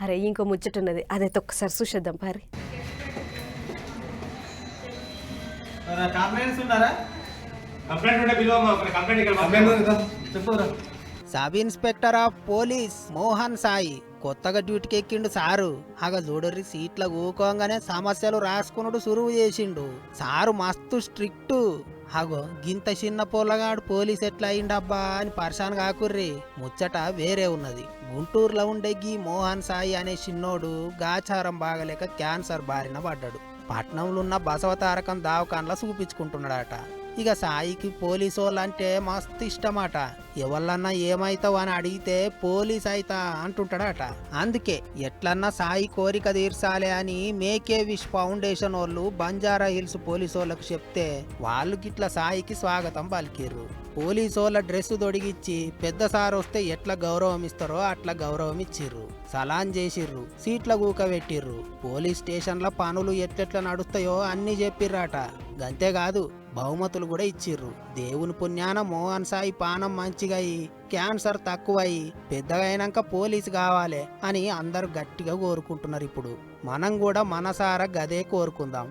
అరే ఇంకో ముచ్చటున్నది, అదైతే ఒక్కసారి చూసేద్దాం పారి. Sub inspector of police Mohan Sai కొత్తగా డ్యూటీకి ఎక్కిండు సారు. చూడర్రి సీట్ల కూకోగానే సమస్యలు రాసుకున్నాడు సురువు చేసిండు. సారు మస్తు స్ట్రిక్ట్. గింత చిన్న పొల్లగాడు పోలీస్ ఎట్లా అయిండబ్బా అని పరిశాన్ కాకుర్రి. ముచ్చట వేరే ఉన్నది. గుంటూరులో ఉండే గీ మోహన్ సాయి అనే చిన్నోడు గాచారం బాగలేక క్యాన్సర్ బారిన పడ్డాడు. పట్నంలో ఉన్న బసవతారకం దావకాన్లా చూపించుకుంటున్నాడట. ఇక సాయికి పోలీసు వాళ్ళంటే మస్తు ఇష్టమాట. ఎవళ్ళన్నా ఏమైతావు అని అడిగితే పోలీస్ అయితా అంటుంటాడట. అందుకే ఎట్లన్నా సాయి కోరిక తీర్చాలి అని మేకే విష్ ఫౌండేషన్ వాళ్ళు బంజారా హిల్స్ పోలీసు వాళ్ళకు చెప్తే వాళ్ళు గిట్ల సాయికి స్వాగతం పలికిర్రు. పోలీసు వాళ్ళ డ్రెస్ తొడిగిచ్చి పెద్ద సార్ వస్తే ఎట్లా గౌరవం ఇస్తారో అట్లా గౌరవం ఇచ్చిర్రు. సలాం చేసిర్రు, సీట్ల కూకబెట్టిర్రు. పోలీస్ స్టేషన్ల పనులు ఎట్లెట్లా నడుస్తాయో అన్ని చెప్పిర్రట. గంతేకాదు బహుమతులు కూడా ఇచ్చిర్రు. దేవుని పుణ్యాన మోహన్ సాయి పానం మంచిగా అయి క్యాన్సర్ తక్కువయి పెద్దగా అయినాక పోలీసు కావాలి అని అందరు గట్టిగా కోరుకుంటున్నారు. ఇప్పుడు మనం కూడా మనసారా గదే కోరుకుందాం.